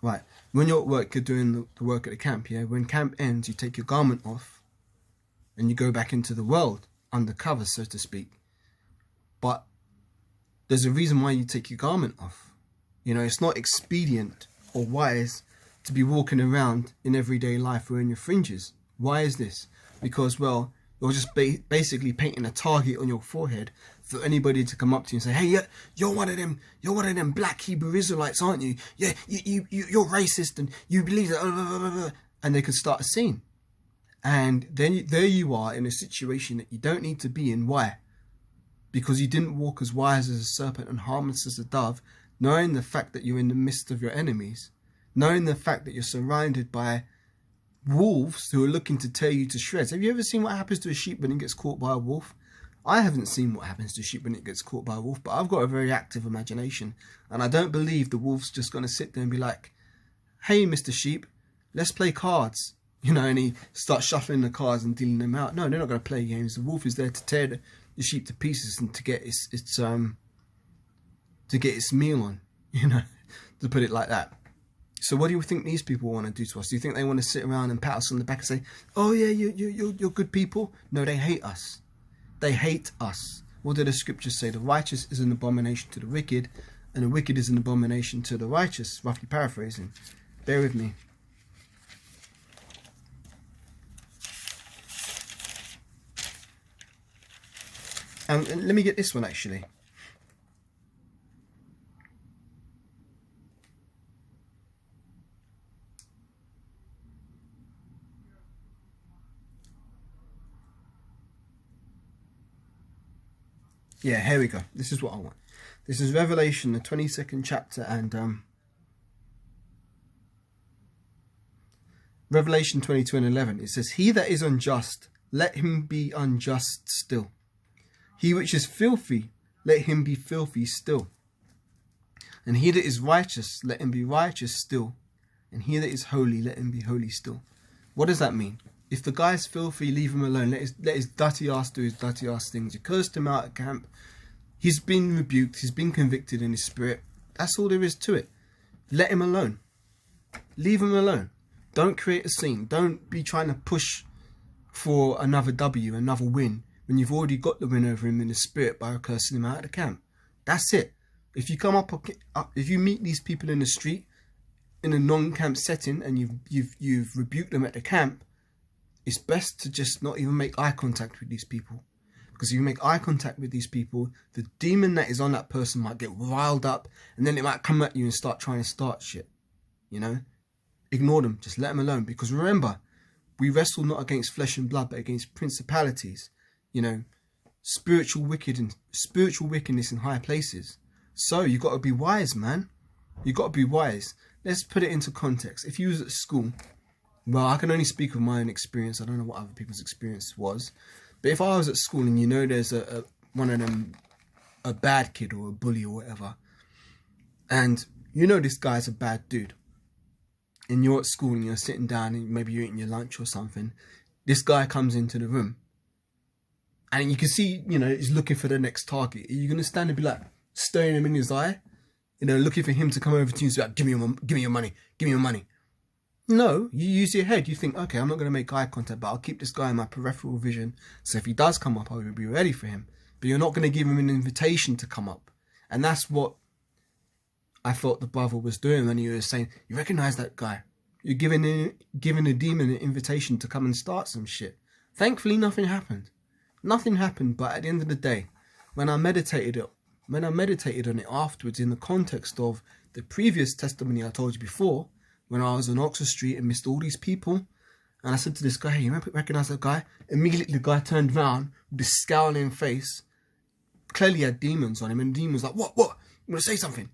Right. When you're at work, you're doing the work at the camp, yeah? When camp ends, you take your garment off and you go back into the world, undercover, so to speak. But there's a reason why you take your garment off. You know, it's not expedient or wise to be walking around in everyday life wearing your fringes. Why is this? Because, well, you're just basically painting a target on your forehead for anybody to come up to you and say, hey, you're one of them black Hebrew Israelites, aren't you? Yeah, you're racist and you believe that, and they could start a scene. And then there you are in a situation that you don't need to be in. Why? Because you didn't walk as wise as a serpent and harmless as a dove, knowing the fact that you're in the midst of your enemies, knowing the fact that you're surrounded by wolves who are looking to tear you to shreds. Have you ever seen what happens to a sheep when it gets caught by a wolf? I haven't seen what happens to a sheep when it gets caught by a wolf, but I've got a very active imagination, and I don't believe the wolf's just going to sit there and be like, hey, Mr. Sheep, let's play cards. You know, and he starts shuffling the cards and dealing them out. No, they're not going to play games. The wolf is there to tear the sheep to pieces and to get its meal on, you know, to put it like that. So what do you think these people want to do to us? Do you think they want to sit around and pat us on the back and say, oh yeah, you're good people? No, they hate us. They hate us. What do the scriptures say? The righteous is an abomination to the wicked, and the wicked is an abomination to the righteous, roughly paraphrasing. Bear with me. And let me get this one actually. Yeah, here we go. This is what I want. This is Revelation, the 22nd chapter, and Revelation 22:11. It says, he that is unjust, let him be unjust still. He which is filthy, let him be filthy still. And he that is righteous, let him be righteous still. And he that is holy, let him be holy still. What does that mean? If the guy's filthy, leave him alone. Let his dirty ass do his dirty ass things. You cursed him out at camp. He's been rebuked. He's been convicted in his spirit. That's all there is to it. Let him alone. Leave him alone. Don't create a scene. Don't be trying to push for another W, another win, when you've already got the win over him in the spirit by cursing him out of the camp. That's it. If you come up, if you meet these people in the street in a non-camp setting and you've rebuked them at the camp, it's best to just not even make eye contact with these people. Because if you make eye contact with these people, the demon that is on that person might get riled up, and then it might come at you and start trying to start shit. You know? Ignore them. Just let them alone. Because remember, we wrestle not against flesh and blood, but against principalities. You know, spiritual wickedness in high places. So you got to be wise, man. You got to be wise. Let's put it into context. If you was at school, well, I can only speak of my own experience. I don't know what other people's experience was. But if I was at school and you know there's one of them, a bad kid or a bully or whatever, and you know this guy's a bad dude, and you're at school and you're sitting down and maybe you're eating your lunch or something, this guy comes into the room and you can see, you know, he's looking for the next target. Are you going to stand and be like, staring him in his eye, you know, looking for him to come over to you and say, like, give me your money, give me your money. No, you use your head. You think, okay, I'm not going to make eye contact, but I'll keep this guy in my peripheral vision. So if he does come up, I will be ready for him. But you're not going to give him an invitation to come up. And that's what I thought the brother was doing when he was saying, you recognize that guy. You're giving a demon an invitation to come and start some shit. Thankfully, nothing happened. Nothing happened, but at the end of the day, when I meditated on it afterwards in the context of the previous testimony I told you before, when I was on Oxford Street and missed all these people, and I said to this guy, hey, you recognize that guy? Immediately the guy turned around with this scowling face, clearly had demons on him, and the demon was like, what? You want to say something?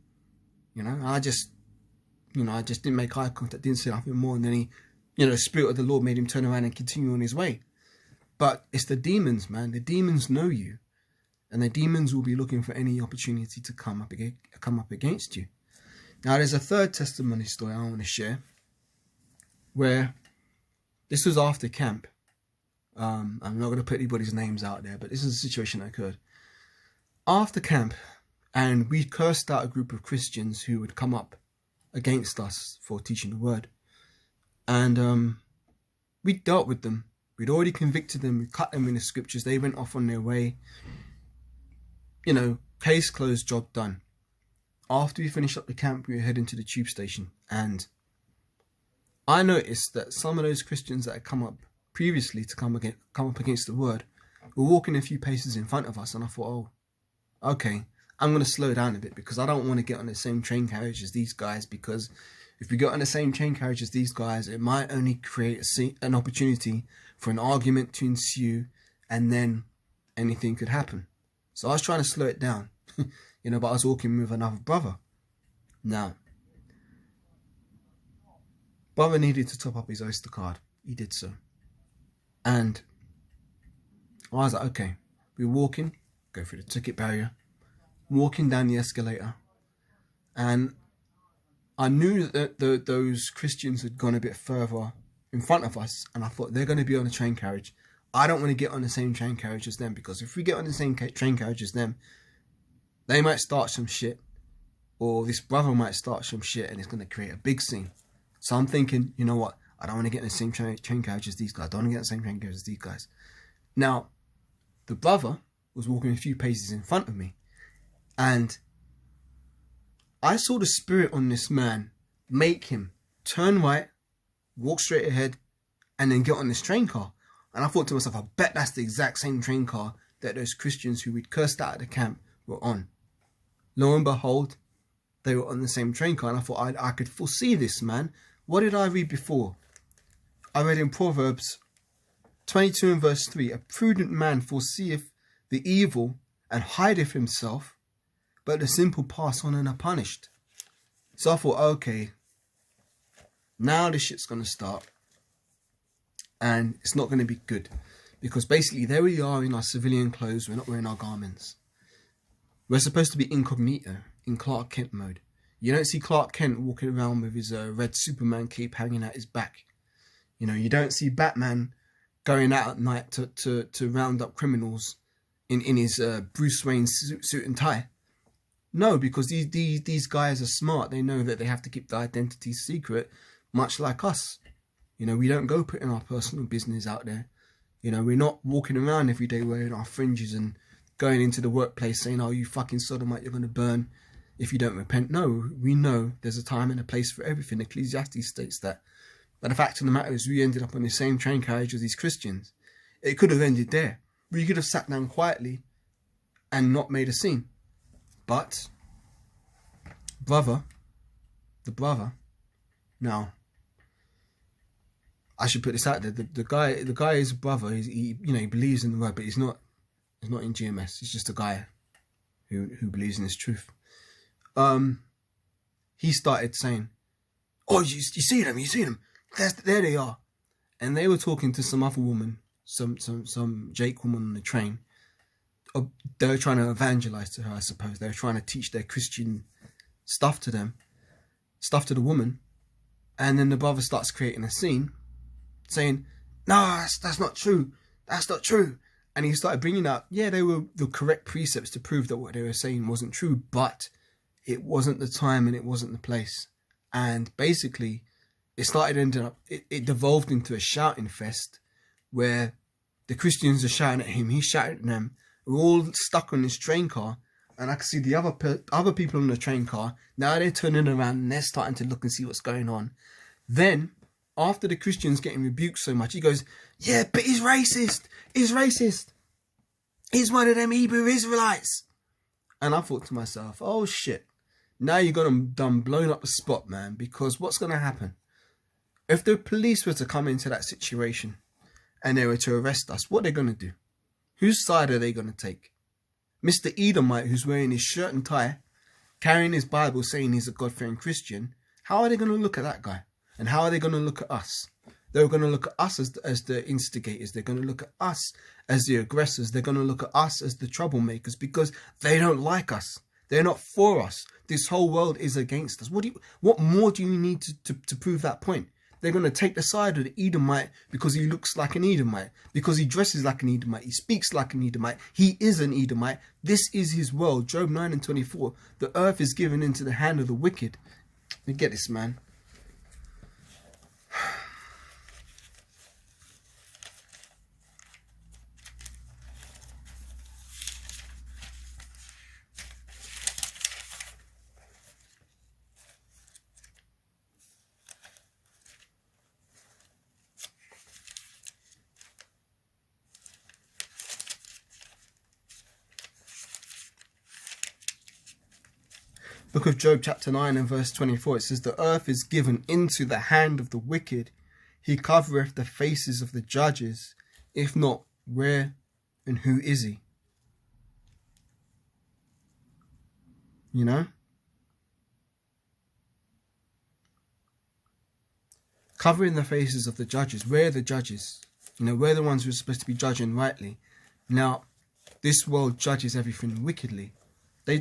You know, I just didn't make eye contact, didn't say nothing more, and then he, you know, the Spirit of the Lord made him turn around and continue on his way. But it's the demons, man. The demons know you, and the demons will be looking for any opportunity to come up against you. Now, there's a third testimony story I want to share, where this was after camp. I'm not going to put anybody's names out there, but this is a situation that occurred after camp, and we cursed out a group of Christians who would come up against us for teaching the word. And we dealt with them. We'd already convicted them. We cut them in the scriptures. They went off on their way. You know, case closed, job done. After we finished up the camp, we were heading to the tube station. And I noticed that some of those Christians that had come up previously to come up against the word were walking a few paces in front of us. And I thought, oh, okay, I'm going to slow down a bit because I don't want to get on the same train carriage as these guys, because if we get on the same train carriage as these guys, it might only create an opportunity for an argument to ensue, and then anything could happen. So I was trying to slow it down, you know, but I was walking with another brother. Now, brother needed to top up his Oyster card. He did so. And I was like, okay, we're walking, go through the ticket barrier, walking down the escalator, and I knew that those Christians had gone a bit further in front of us, and I thought they're going to be on a train carriage. I don't want to get on the same train carriage as them, because if we get on the same train carriage as them, they might start some shit, or this brother might start some shit, and it's going to create a big scene. So I'm thinking, you know what? I don't want to get in the same train carriage as these guys. I don't want to get in the same train carriage as these guys. Now, the brother was walking a few paces in front of me, and I saw the spirit on this man make him turn right, walk straight ahead, and then get on this train car. And I thought to myself, I bet that's the exact same train car that those Christians who we'd cursed out of the camp were on. Lo and behold, they were on the same train car. And I thought I could foresee this, man. What did I read before? I read in Proverbs 22 and verse 3, a prudent man foreseeth the evil and hideth himself, but the simple pass on and are punished. So I thought, okay, now this shit's going to start. And it's not going to be good. Because basically, there we are in our civilian clothes. We're not wearing our garments. We're supposed to be incognito, in Clark Kent mode. You don't see Clark Kent walking around with his red Superman cape hanging out his back. You know, you don't see Batman going out at night to round up criminals in his Bruce Wayne suit and tie. No, because these guys are smart. They know that they have to keep the identity secret, much like us. You know, we don't go putting our personal business out there. You know, we're not walking around every day wearing our fringes and going into the workplace saying, oh, you fucking sodomite, you're going to burn if you don't repent. No, we know there's a time and a place for everything. Ecclesiastes states that. But the fact of the matter is we ended up on the same train carriage as these Christians. It could have ended there. We could have sat down quietly and not made a scene. But the brother, now, I should put this out there. The guy is a brother. He believes in the word, but he's not in GMS. He's just a guy who believes in his truth. He started saying, "Oh, you see them? You see them? There they are." And they were talking to some other woman, some Jake woman on the train. They were trying to evangelize to her, I suppose. They were trying to teach their Christian stuff to the woman. And then the brother starts creating a scene, saying, "No, that's not true. That's not true." And he started bringing up, yeah, they were the correct precepts to prove that what they were saying wasn't true, but it wasn't the time and it wasn't the place. And basically, it devolved into a shouting fest where the Christians are shouting at him, he's shouting at them. We're all stuck on this train car, and I can see the other people on the train car. Now they're turning around and they're starting to look and see what's going on. Then, after the Christian's getting rebuked so much, he goes, "Yeah, but he's racist. He's racist. He's one of them Hebrew Israelites." And I thought to myself, oh shit, now you're done blowing up the spot, man, because what's going to happen? If the police were to come into that situation and they were to arrest us, what are they going to do? Whose side are they going to take? Mr. Edomite, who's wearing his shirt and tie, carrying his Bible, saying he's a God-fearing Christian, how are they going to look at that guy? And how are they going to look at us? They're going to look at us as the instigators. They're going to look at us as the aggressors. They're going to look at us as the troublemakers because they don't like us. They're not for us. This whole world is against us. What more do you need to prove that point? They're going to take the side of the Edomite because he looks like an Edomite, because he dresses like an Edomite, he speaks like an Edomite, he is an Edomite. This is his world. Job 9 and 24. The earth is given into the hand of the wicked. You get this, man. Book of Job chapter 9 and verse 24, it says, the earth is given into the hand of the wicked. He covereth the faces of the judges. If not, where and who is he? You know? Covering the faces of the judges. Where are the judges? You know, we're the ones who are supposed to be judging rightly. Now, this world judges everything wickedly.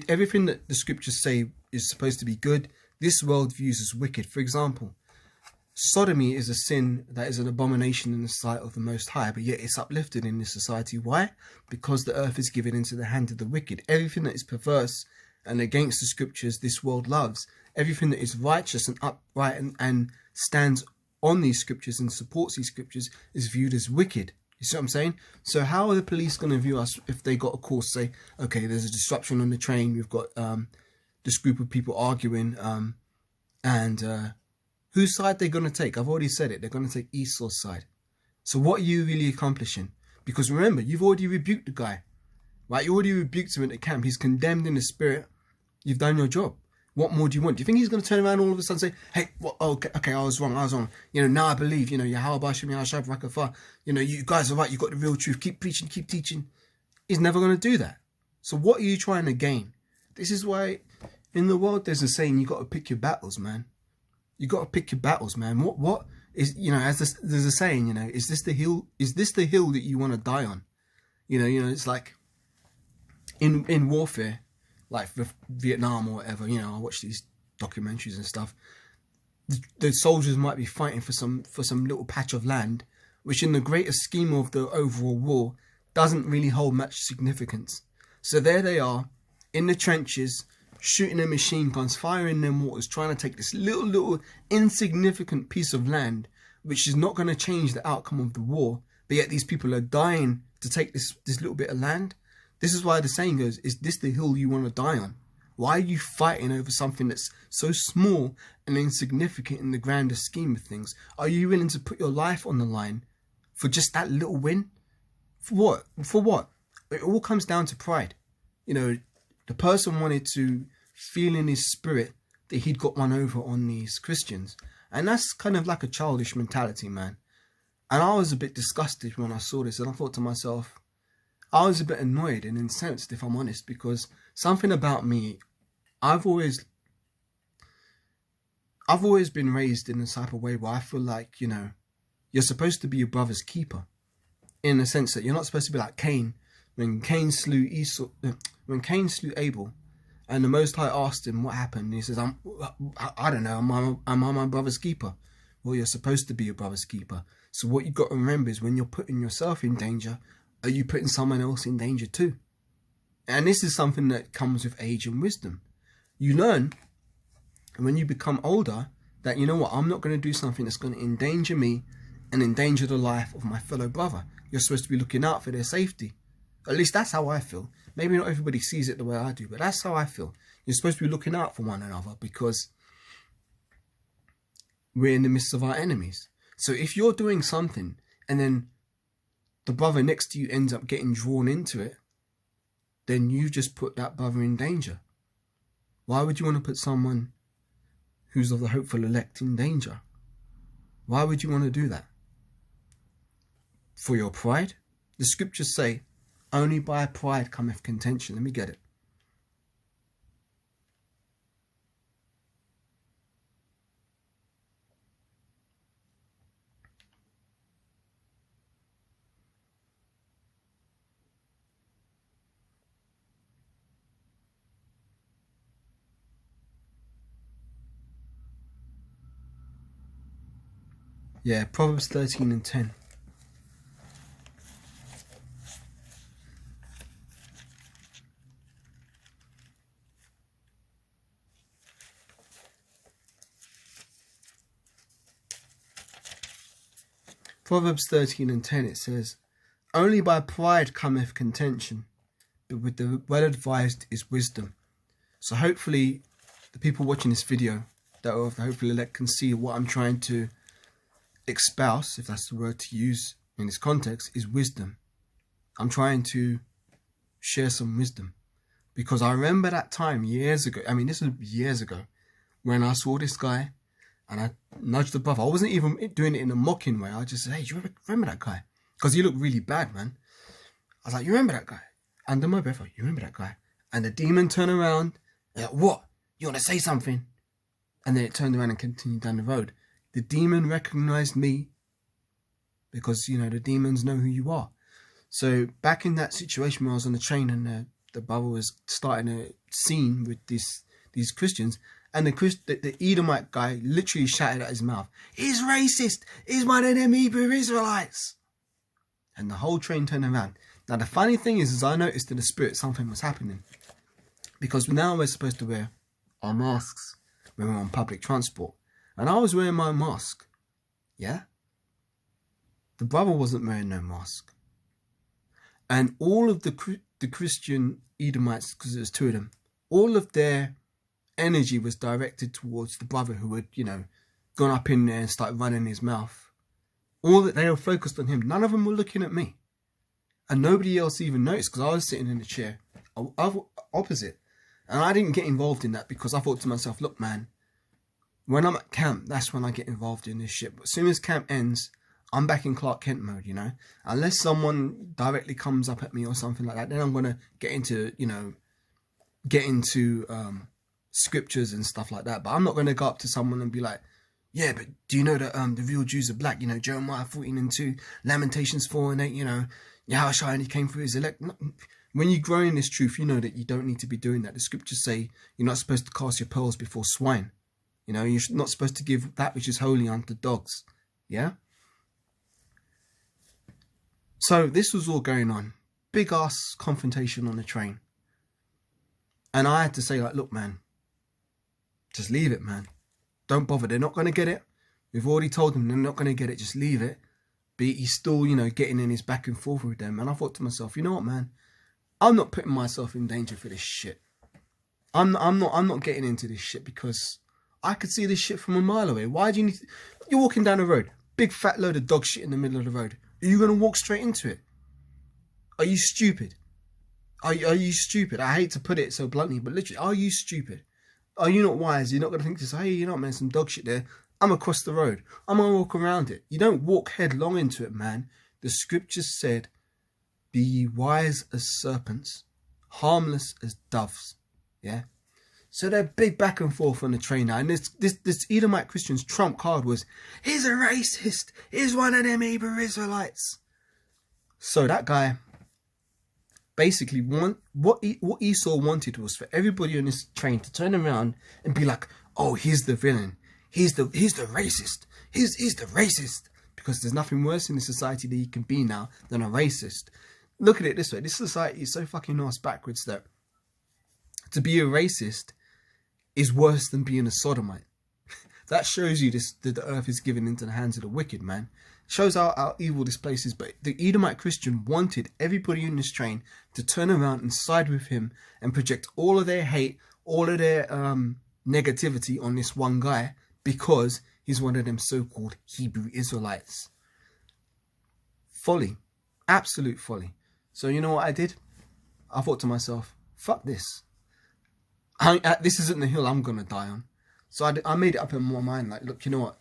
Everything that the scriptures say is supposed to be good, this world views as wicked. For example, sodomy is a sin that is an abomination in the sight of the Most High, but yet it's uplifted in this society. Why? Because the earth is given into the hand of the wicked. Everything that is perverse and against the scriptures, this world loves. Everything that is righteous and upright and stands on these scriptures and supports these scriptures is viewed as wicked. You see what I'm saying? So how are the police going to view us if they got a call, say, okay, there's a disruption on the train, we've got this group of people arguing, and whose side they're going to take? I've already said it. They're going to take Esau's side. So what are you really accomplishing? Because remember, you've already rebuked the guy, right? You already rebuked him at the camp. He's condemned in the spirit. You've done your job. What more do you want? Do you think he's going to turn around all of a sudden and say, hey, well, okay, I was wrong. You know, now I believe, you know, Yahweh Hashem, Yahweh, you know, you guys are right. You got the real truth. Keep preaching, keep teaching. He's never going to do that. So what are you trying to gain? This is why in the world there's a saying, you got to pick your battles, man. You got to pick your battles, man. What is, you know, there's a saying, you know, is this the hill that you want to die on? You know, it's like in warfare, like Vietnam or whatever, you know, I watch these documentaries and stuff. The soldiers might be fighting for some little patch of land, which in the greater scheme of the overall war doesn't really hold much significance. So there they are in the trenches, shooting their machine guns, firing their mortars, trying to take this little insignificant piece of land, which is not going to change the outcome of the war. But yet these people are dying to take this little bit of land. This is why the saying goes, is this the hill you want to die on? Why are you fighting over something that's so small and insignificant in the grander scheme of things? Are you willing to put your life on the line for just that little win? For what? For what? It all comes down to pride. You know, the person wanted to feel in his spirit that he'd got one over on these Christians. And that's kind of like a childish mentality, man. And I was a bit disgusted when I saw this, and I thought to myself, I was a bit annoyed and incensed, if I'm honest, because something about me, I've always been raised in a type of way where I feel like, you know, you're supposed to be your brother's keeper, in the sense that you're not supposed to be like Cain. When Cain slew Abel, and the Most High asked him what happened, and he says, I don't know, am I my brother's keeper? Well, you're supposed to be your brother's keeper. So what you've got to remember is when you're putting yourself in danger, are you putting someone else in danger too? And this is something that comes with age and wisdom. You learn when you become older that, you know what, I'm not going to do something that's going to endanger me and endanger the life of my fellow brother. You're supposed to be looking out for their safety. At least that's how I feel. Maybe not everybody sees it the way I do, but that's how I feel. You're supposed to be looking out for one another because we're in the midst of our enemies. So if you're doing something and then the brother next to you ends up getting drawn into it, then you just put that brother in danger. Why would you want to put someone who's of the hopeful elect in danger? Why would you want to do that? For your pride? The scriptures say, only by pride cometh contention. Let me get it. Yeah, Proverbs 13 and 10. Proverbs 13:10, it says, only by pride cometh contention, but with the well advised is wisdom. So hopefully the people watching this video that can see what I'm trying to espouse, if that's the word to use in this context, is wisdom. I'm trying to share some wisdom, because I remember that time years ago. I mean, this was years ago, when I saw this guy and I nudged the brother. I wasn't even doing it in a mocking way. I just said, hey, do you remember that guy? Because he looked really bad, man. I was like, you remember that guy? Under my breath, you remember that guy? And the demon turned around. Like, what? You want to say something? And then it turned around and continued down the road. The demon recognized me, because, you know, the demons know who you are. So back in that situation where I was on the train and the brother was starting a scene with these Christians, and the Edomite guy literally shouted at his mouth, he's racist, he's one of them Hebrew Israelites. And the whole train turned around. Now the funny thing is I noticed in the spirit something was happening, because now we're supposed to wear our masks when we're on public transport, and I was wearing my mask. Yeah, the brother wasn't wearing no mask, and all of the Christian Edomites, because there was two of them, all of their energy was directed towards the brother who had, you know, gone up in there and started running his mouth. All that they were focused on him. None of them were looking at me, and nobody else even noticed, because I was sitting in the chair opposite, and I didn't get involved in that, because I thought to myself, look, man, when I'm at camp, that's when I get involved in this shit. But as soon as camp ends, I'm back in Clark Kent mode, you know. Unless someone directly comes up at me or something like that, then I'm gonna get into, you know, scriptures and stuff like that. But I'm not gonna go up to someone and be like, yeah, but do you know that the real Jews are black? You know, Jeremiah 14:2, Lamentations 4:8. You know, Yahushua only came through his elect. No. When you grow in this truth, you know that you don't need to be doing that. The scriptures say you're not supposed to cast your pearls before swine. You know, you're not supposed to give that which is holy unto dogs. Yeah. So this was all going on. Big ass confrontation on the train. And I had to say, like, look, man, just leave it, man. Don't bother. They're not going to get it. We've already told them they're not going to get it. Just leave it. But he's still, you know, getting in his back and forth with them. And I thought to myself, you know what, man? I'm not putting myself in danger for this shit. I'm not getting into this shit, because I could see this shit from a mile away. Why do you need to... You're walking down the road. Big fat load of dog shit in the middle of the road. Are you going to walk straight into it? Are you stupid? Are you stupid? I hate to put it so bluntly, but literally, are you stupid? Are you not wise? You're not going to think to say, hey, you know what, man, some dog shit there. I'm across the road. I'm going to walk around it. You don't walk headlong into it, man. The scriptures said, be ye wise as serpents, harmless as doves. Yeah? So they're big back and forth on the train now. And this Edomite Christian's trump card was, he's a racist. He's one of them Hebrew Israelites. So that guy, basically, what Esau wanted was for everybody on this train to turn around and be like, oh, he's the villain. He's the racist. He's the racist. Because there's nothing worse in the society that you can be now than a racist. Look at it this way. This society is so fucking ass backwards that to be a racist is worse than being a sodomite. That shows you that the earth is given into the hands of the wicked, man. It shows how evil this place is. But the Edomite Christian wanted everybody in this train to turn around and side with him and project all of their hate, all of their negativity on this one guy, because he's one of them so-called Hebrew Israelites. Folly. Absolute folly. So you know what I did? I thought to myself, fuck this. This isn't the hill I'm going to die on. So I made it up in my mind, like, look, you know what?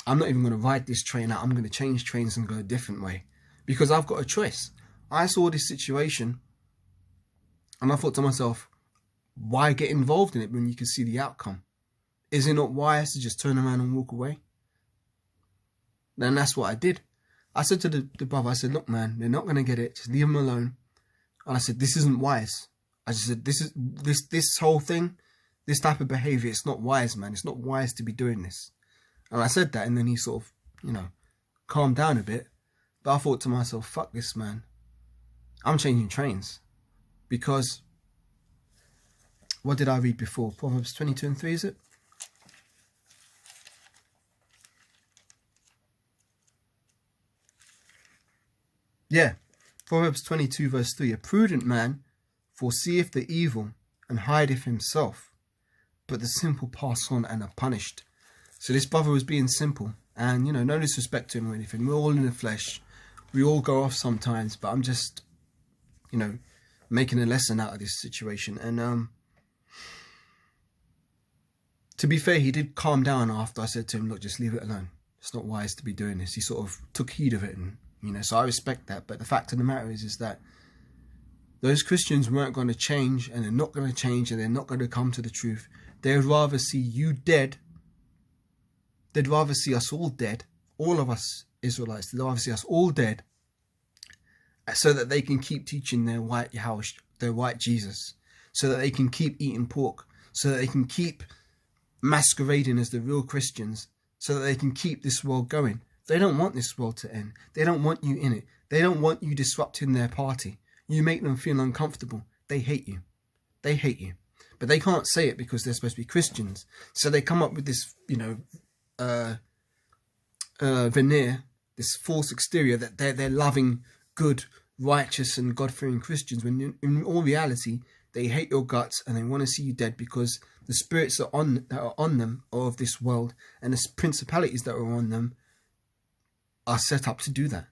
I'm not even going to ride this train out. I'm going to change trains and go a different way. Because I've got a choice. I saw this situation and I thought to myself, why get involved in it when you can see the outcome? Is it not wise to just turn around and walk away? Then that's what I did. I said to the brother, I said, look, man, they're not going to get it. Just leave them alone. And I said, this isn't wise. I just said, this whole thing, this type of behavior, it's not wise, man. It's not wise to be doing this. And I said that, and then he sort of, you know, calmed down a bit. But I thought to myself, fuck this, man. I'm changing trains. Because, what did I read before? Proverbs 22:3, is it? Yeah. Proverbs 22 verse 3. A prudent man foreseeth the evil and hideth himself, but the simple pass on and are punished. So this brother was being simple, and you know, no disrespect to him or anything. We're all in the flesh. We all go off sometimes, but I'm just, you know, making a lesson out of this situation. And to be fair, he did calm down after I said to him, look, just leave it alone. It's not wise to be doing this. He sort of took heed of it, and you know, so I respect that. But the fact of the matter is that those Christians weren't going to change, and they're not going to change, and they're not going to come to the truth. They'd rather see you dead. They'd rather see us all dead, all of us Israelites. They'd rather see us all dead, so that they can keep teaching their white Jesus, so that they can keep eating pork, so that they can keep masquerading as the real Christians, so that they can keep this world going. They don't want this world to end. They don't want you in it. They don't want you disrupting their party. You make them feel uncomfortable. They hate you. They hate you. But they can't say it because they're supposed to be Christians. So they come up with this, you know, veneer, this false exterior that they're loving, good, righteous and God-fearing Christians, when in all reality they hate your guts and they want to see you dead, because the spirits that are on them are of this world, and the principalities that are on them are set up to do that.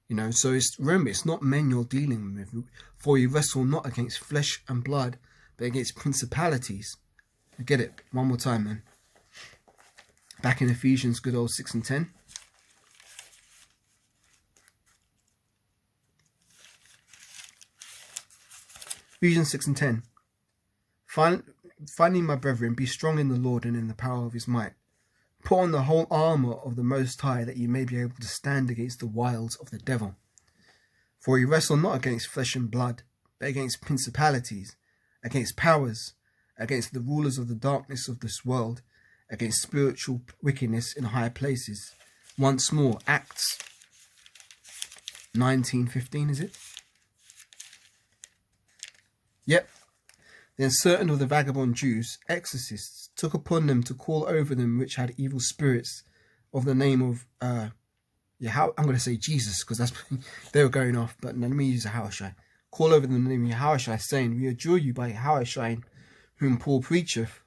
You know, so remember, it's not men you're dealing with. For you wrestle not against flesh and blood, but against principalities. I get it. One more time, man. Back in Ephesians, good old 6 and 10. Ephesians 6 and 10. Finally, my brethren, be strong in the Lord and in the power of his might. Put on the whole armour of the Most High, that you may be able to stand against the wiles of the devil. For we wrestle not against flesh and blood, but against principalities, against powers, against the rulers of the darkness of this world, against spiritual wickedness in high places. Once more, Acts 19:15, is it? Yep. Then certain of the vagabond Jews, exorcists, took upon them to call over them which had evil spirits of the name of, I'm going to say Jesus, because that's they were going off, but let me use Yahushua. Call over them the name of Yahushua, saying, we adjure you by Yahushua, whom Paul preacheth.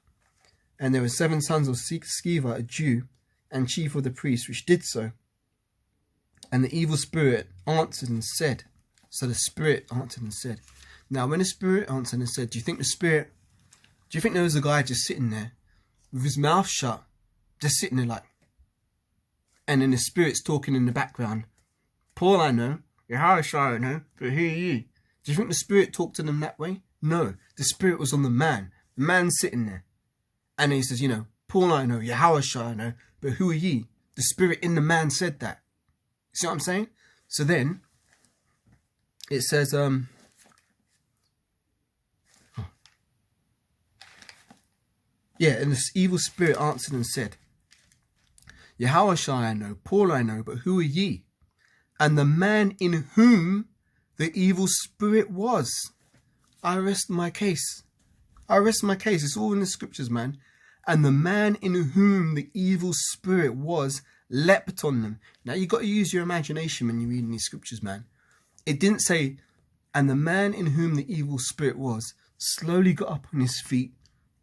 And there were 7 sons of Sceva, a Jew, and chief of the priests, which did so. And the evil spirit answered and said, so the spirit answered and said. Now, when the spirit answered and said, do you think there was a guy just sitting there with his mouth shut, just sitting there like, and then the spirit's talking in the background? Paul I know, Yahushua I know, but who are you? Do you think the spirit talked to them that way? No, the spirit was on the man. The man's sitting there. And he says, you know, Paul I know, Yahushua I know, but who are ye? The spirit in the man said that. You see what I'm saying? So then, it says, and this evil spirit answered and said, Yahushua I know, Paul I know, but who are ye? And the man in whom the evil spirit was. I rest my case. I rest my case. It's all in the scriptures, man. And the man in whom the evil spirit was leapt on them. Now, you've got to use your imagination when you're reading these scriptures, man. It didn't say, and the man in whom the evil spirit was slowly got up on his feet,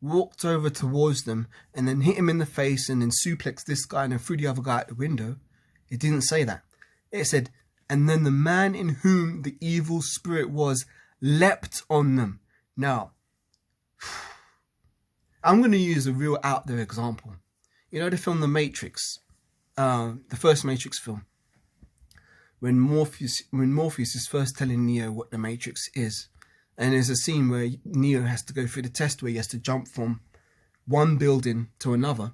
walked over towards them, and then hit him in the face, and then suplexed this guy and then threw the other guy out the window. It didn't say that. It said, and then the man in whom the evil spirit was leapt on them. Now, I'm going to use a real out there example. You know the film The Matrix, the first Matrix film, when Morpheus is first telling Neo what the Matrix is, and there's a scene where Neo has to go through the test where he has to jump from one building to another,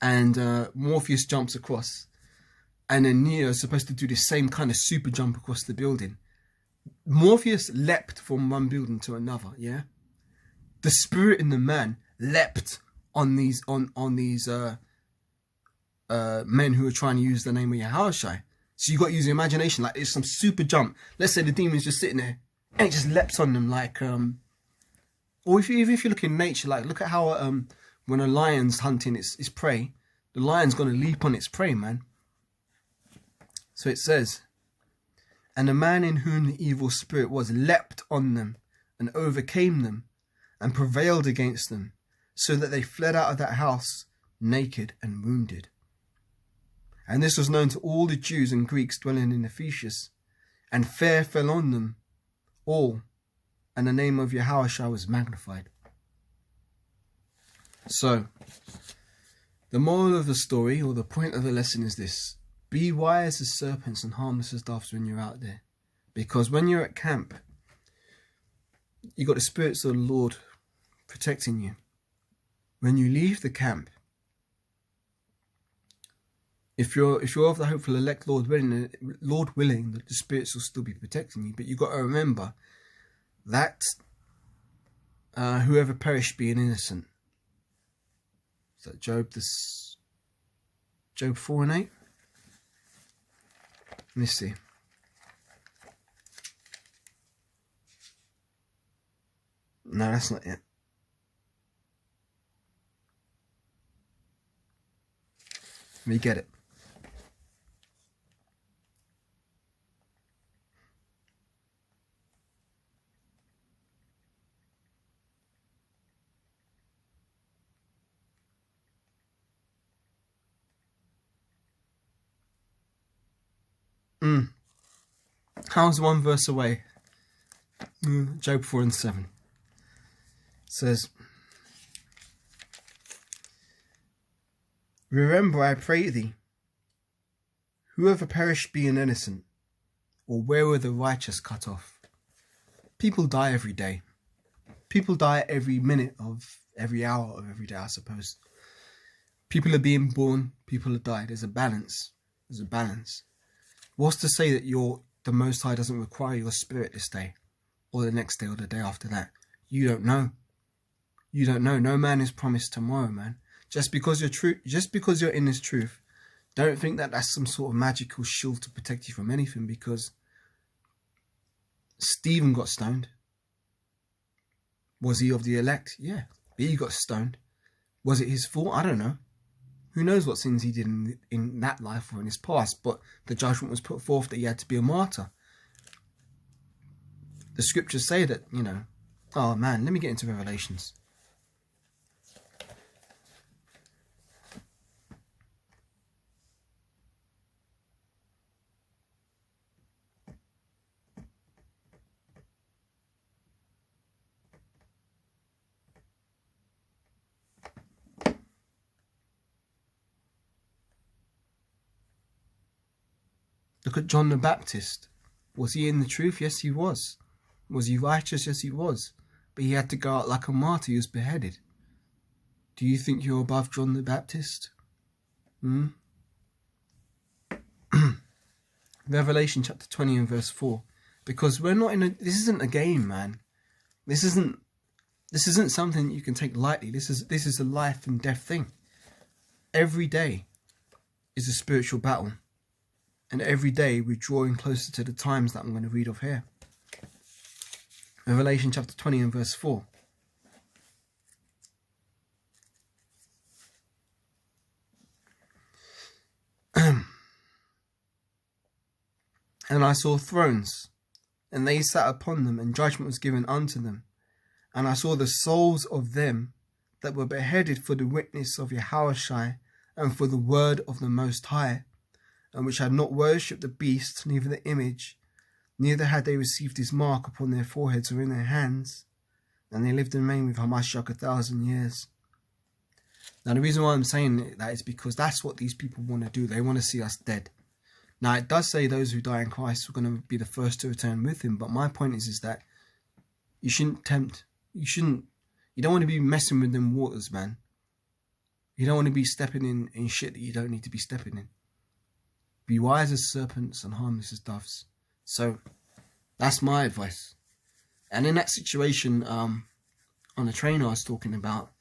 and Morpheus jumps across, and then Neo is supposed to do the same kind of super jump across the building. Morpheus leapt from one building to another, yeah? The spirit in the man leapt on these men who are trying to use the name of Yahushua. So you got to use your imagination, like it's some super jump. Let's say the demon's just sitting there, and it just leapt on them like, or if you look in nature, like look at how when a lion's hunting its prey, the lion's gonna leap on its prey, man. So it says, And the man in whom the evil spirit was leapt on them and overcame them and prevailed against them, so that they fled out of that house naked and wounded. And this was known to all the Jews and Greeks dwelling in Ephesus, and fear fell on them all, and the name of Yahushua was magnified. So, the moral of the story, or the point of the lesson, is this: be wise as serpents and harmless as doves when you're out there. Because when you're at camp, you got the spirits of the Lord protecting you. When you leave the camp, if you're of the hopeful elect, Lord willing, that the spirits will still be protecting you. But you've got to remember that whoever perished being innocent. Is that Job 4 and 8? Let me see. No, that's not it. Let me get it. How's one verse away? Job 4 and 7. It says, remember, I pray thee, whoever perished being innocent, or where were the righteous cut off? People die every day. People die every minute of every hour of every day, I suppose. People are being born, people are died. There's a balance. There's a balance. What's to say that the Most High doesn't require your spirit this day, or the next day, or the day after that? You don't know. You don't know. No man is promised tomorrow, man. Just because you're in this truth, don't think that that's some sort of magical shield to protect you from anything, because Stephen got stoned. Was he of the elect? Yeah. He got stoned. Was it his fault? I don't know. Who knows what sins he did in that life or in his past, but the judgment was put forth that he had to be a martyr. The scriptures say that, oh man, let me get into Revelations. Look at John the Baptist. Was he in the truth? Yes, he was. Was he righteous? Yes, he was. But he had to go out like a martyr. He was beheaded. Do you think you're above John the Baptist? Revelation chapter 20 and verse 4. Because we're not this isn't a game, man. This isn't something you can take lightly. This is a life and death thing. Every day is a spiritual battle. And every day we're drawing closer to the times that I'm going to read of here. Revelation chapter 20 and verse 4. And I saw thrones, and they sat upon them, and judgment was given unto them. And I saw the souls of them that were beheaded for the witness of Yahushua and for the word of the Most High, and which had not worshipped the beast, neither the image, neither had they received his mark upon their foreheads or in their hands, and they lived and reigned with Hamashiach 1,000 years. Now the reason why I'm saying that is because that's what these people want to do. They want to see us dead. Now it does say those who die in Christ are going to be the first to return with him, but my point is that you shouldn't you don't want to be messing with them waters, man. You don't want to be stepping in shit that you don't need to be stepping in. Be wise as serpents and harmless as doves. So, that's my advice. And in that situation, on the train I was talking about,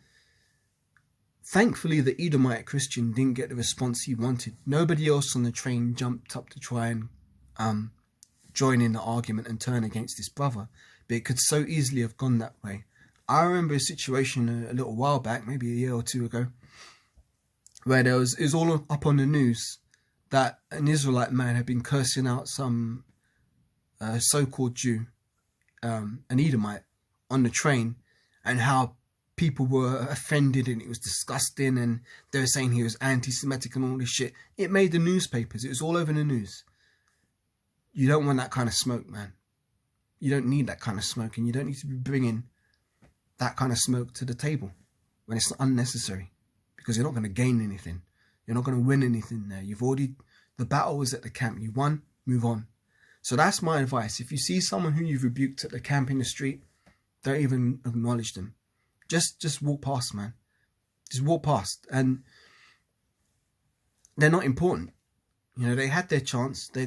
thankfully the Edomite Christian didn't get the response he wanted. Nobody else on the train jumped up to try and join in the argument and turn against his brother. But it could so easily have gone that way. I remember a situation a little while back, maybe a year or two ago, where it was all up on the news that an Israelite man had been cursing out some a so-called Jew, an Edomite, on the train, and how people were offended and it was disgusting and they were saying he was anti-Semitic and all this shit. It made the newspapers. It was all over the news. You don't want that kind of smoke, man. You don't need that kind of smoke, and you don't need to be bringing that kind of smoke to the table when it's unnecessary, because you're not going to gain anything. You're not going to win anything there. The battle was at the camp. You won, move on. So that's my advice. If you see someone who you've rebuked at the camp in the street, don't even acknowledge them. Just walk past, man. Just walk past. And they're not important. You know, they had their chance. They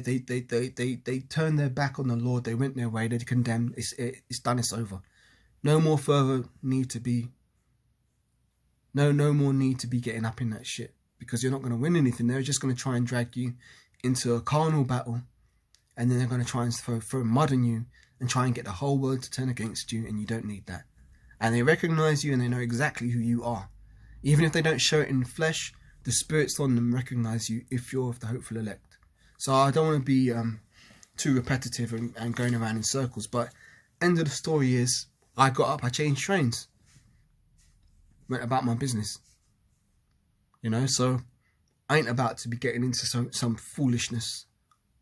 turned their back on the Lord. They went their way. They condemned. It's done. It's over. No more further need to be. No more need to be getting up in that shit, because you're not going to win anything. They're just going to try and drag you into a carnal battle, and then they're going to try and throw mud on you and try and get the whole world to turn against you, and you don't need that. And they recognize you and they know exactly who you are. Even if they don't show it in the flesh, the spirits on them recognize you if you're of the hopeful elect. So I don't want to be too repetitive and going around in circles, but end of the story is I got up, I changed trains, went about my business. You know, so I ain't about to be getting into some foolishness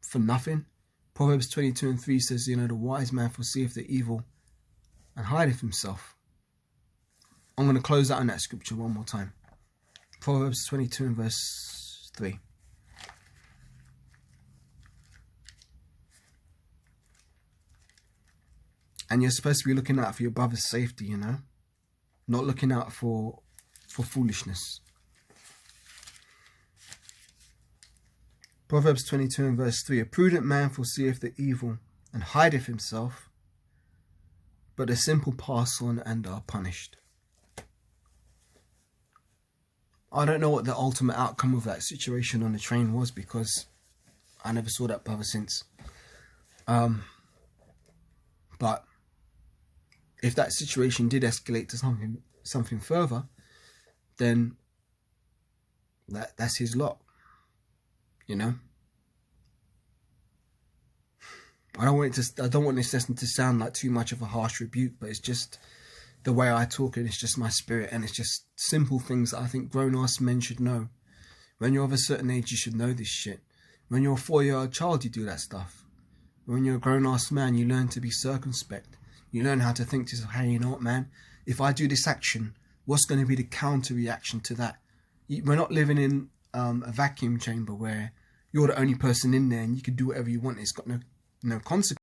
for nothing. Proverbs 22:3 says, you know, the wise man foreseeth the evil and hideth himself. I'm going to close out on that scripture one more time. Proverbs 22:3. And you're supposed to be looking out for your brother's safety, you know, not looking out for foolishness. Proverbs 22:3. A prudent man foreseeth the evil and hideth himself, but the simple pass on and are punished. I don't know what the ultimate outcome of that situation on the train was, because I never saw that brother since. But if that situation did escalate to something further, then that's his lot. You know, I don't want this lesson to sound like too much of a harsh rebuke, but it's just the way I talk, and it's just my spirit, and it's just simple things that I think grown-ass men should know. When you're of a certain age, you should know this shit. When you're a 4-year-old child, you do that stuff. When you're a grown-ass man, you learn to be circumspect. You learn how to think to yourself, hey, you know what, man? If I do this action, what's going to be the counter-reaction to that? We're not living in a vacuum chamber where you're the only person in there and you can do whatever you want. It's got no consequence.